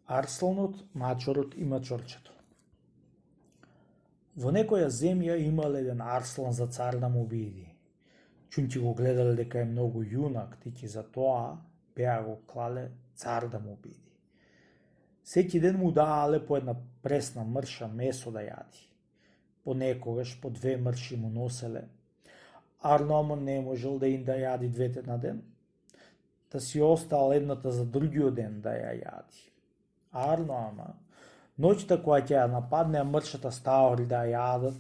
Арсланот, мачорот и мачорчето. Во некоја земја имал еден арслан за цар да му биди. Чунти го гледале дека е многу јунак, тики за тоа беа го клале цар да му биди. Секи ден му даале по една пресна мрша месо да јади. Понекогаш по 2 мрши му носеле, ама не можел да им да јади 2 на ден, да си остал едната за другиот ден да ја јади. Ама ноќта која ќе ја нападне мршата стаори да ја јадат,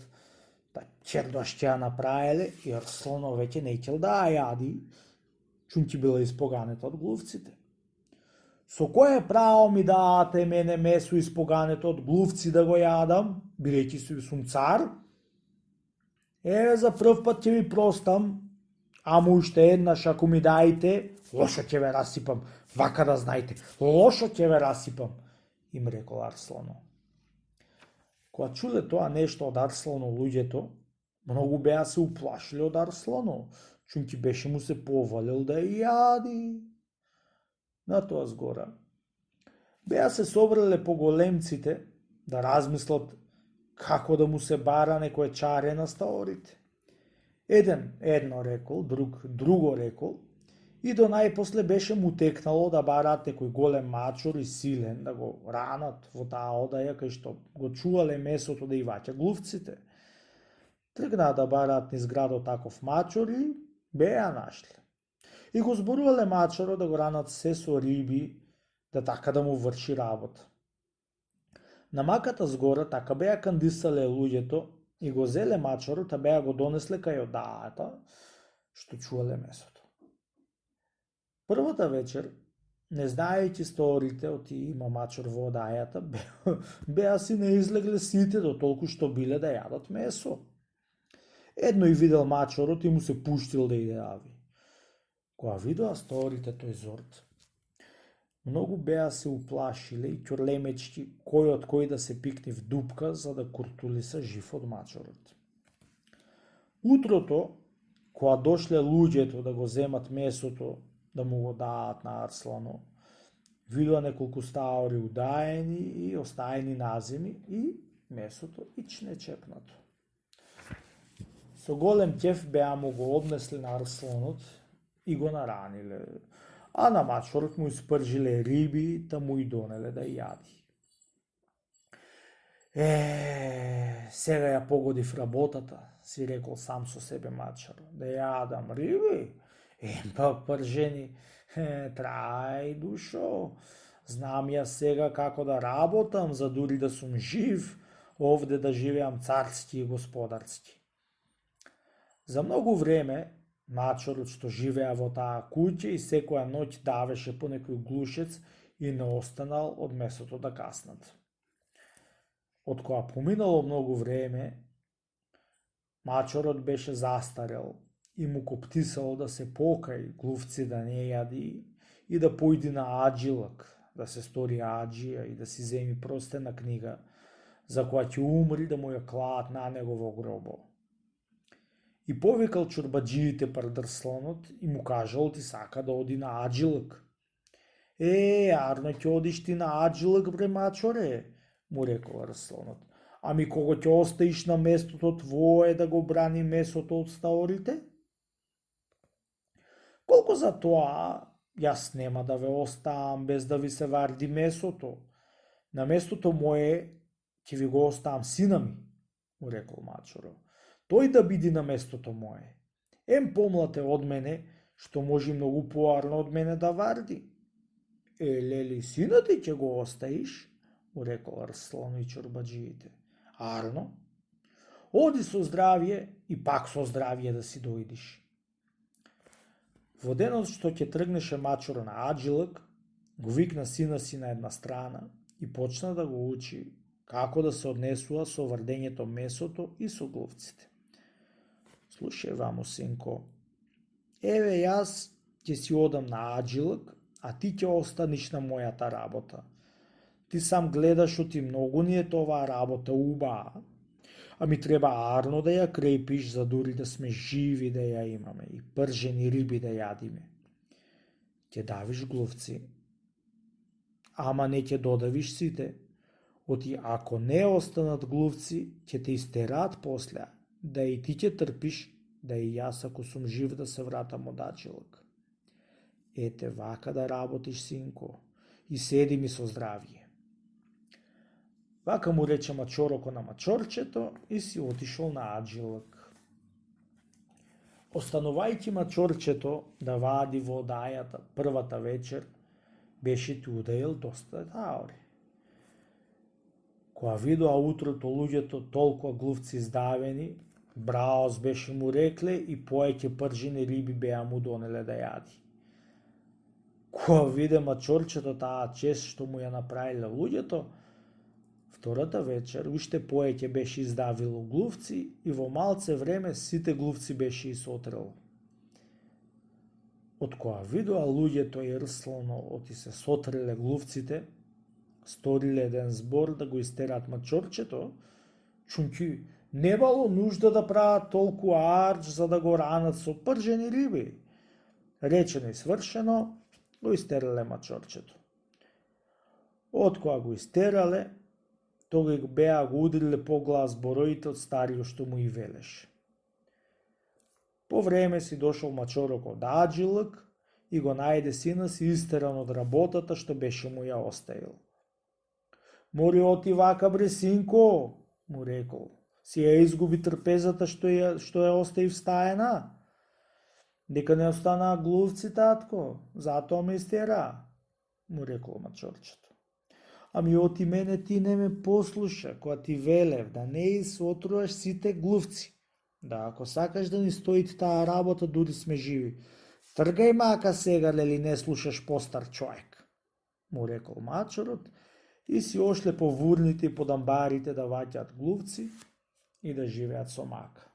да чердош ќе ја направиле и Арслано веќе не ќе да ја јади, чунти била испоганета од глувците. Со кое право ми даате мене месо испогането од глувци да го јадам, бирејќи сум цар? Еве за прв пат ќе ви простам, ама уште еднаш ако ми даите, лошо ќе ве расипам, вака да знаете, лошо ќе ве расипам, им рекол Арслано. Кога чуле тоа нешто од Арслано луѓето, многу беа се уплашиле од Арслано, чунки беше му се повалил да јади. На тоа згора беа се собрале поголемците да размислат како да му се бара некој чаре на стаорите. Еден едно рекол, друг друго рекол, и до најпосле беше му текнало да бараат некој голем мачор и силен да го ранат во таа одаја кај што го чувале месото да и ваќа глувците. Тргнаа да бараат низ градот таков мачор и беа нашле. И го зборувале мачорот да го ранат се со риби, да така да му врши работа. На маката згора така беа кандисале луѓето и го зеле мачорот, а беа го донесле кај одајата, што чувале месото. Првата вечер, не знаејќи сторите оти има мачор во одајата, беа си не излегле сите до толку што биле да јадат месо. Едно и видел мачорот и му се пуштил да иде ави. Кога видоа сторите тој зорт, многу беа се уплашиле и ќорлемечки кој од кој да се пикни в дупка за да куртулиса жив од мачорот. Утрото, кога дошле луѓето да го земат месото, да му го даат на Арслано, видоа неколку стаори удаени и остаени наземи и месото ичне чепнато. Со голем ќеф беа му го однесли на Арсланот и го нараниле, а на мачорот му испржиле риби, та му и донеле да јади. Сега ја погодив работата, си рекол сам со себе мачор, да јадам риби, па пржени, трај душо, знам ја сега како да работам, за дури да сум жив, овде да живеам царски и господарски. За многу време, мачорот што живеа во таа куќа и секоја ноќ давеше по некој глушец и не останал од месото да каснат. Од кога поминало многу време, мачорот беше застарел и му коптисало да се покај глувци да не јади и да појди на аджилак, да се стори аджија и да си земи простена книга, за која ќе умри да му ја клаат на негово гробо. И повикал чорбаджиите пред Арсланот и му кажал ти сака да оди на аджилак. Арно ќе одиш ти на аджилак бре мачоре, му рекол Арсланот. Ами кого ќе оставиш на местото твое да го брани месото од стаорите? Колку за тоа, јас нема да ве оставам без да ви се варди месото. На местото мое ќе ви го оставам сина ми, му рекол мачоро. Тој да биди на местото мое. Помлад е од мене, што може многу поарно од мене да варди. Лели сина ти ќе го оставиш, му рекол Арслано и чорбаджиите. Арно, оди со здравје и пак со здравје да си дојдиш. Во денот што ќе тргнеше мачоро на аджилак, го викна сина си на една страна и почна да го учи како да се однесува со врдењето месото и со глувците. Слушај вамо, синко, еве јас ќе си одам на аджилак, а ти ќе останиш на мојата работа. Ти сам гледаш оти многу ни е това работа убаа, а ми треба арно да ја крепиш за дури да сме живи да ја имаме и пржени риби да јадиме. Ќе давиш глувци, ама не ќе додавиш сите. Оти ако не останат глувци, ќе те истераат после, да и ти ќе трпиш, да и јас ако сум жив да се вратам од аџилак. Ете вака да работиш, синко, и седи ми со здравје. Вака му рече мачороко на мачорчето и си отишол на аџилак. Останувајќи мачорчето да вади во одајата првата вечер, беше ти удаил доста таори. Кога видоа утрото луѓето толкова глувци издавени, браос беше му рекле и поеќе пржени риби беа му донеле да јади. Кога виде мачорчето таа чест што му ја направиле луѓето, втората вечер уште поеќе беше издавило глувци и во малце време сите глувци беше исотрело. Од кога видоа луѓето и рслано оти се сотреле глувците, сториле еден збор да го истерат мачорчето, чунки не бало нужда да прават толку арч за да го ранат со пржени риби. Речено и свршено, го истерале мачорчето. Од кога го истерале, тогај беа го удриле по глас збороите од стариот што му и велеше. По време си дошол мачорок од аџилак и го најде сина си истеран од работата што беше му ја оставил. Мори оти вака бре синко, му рекол, си ја изгуби трпезата што ја остави встаена. Дека не останаа глувци, татко, затоа ме истера, му рекол мачорчето. Ами оти мене ти не ме послуша, кога ти велев да не исотруваш сите глувци. Да, ако сакаш да ни стоите таа работа, дури сме живи. Тргај мака сега, лели не слушаш постар човек, му рекол мачорот и си ошле по вурните и по дамбарите да ваќаат глувци и да живеат со мака.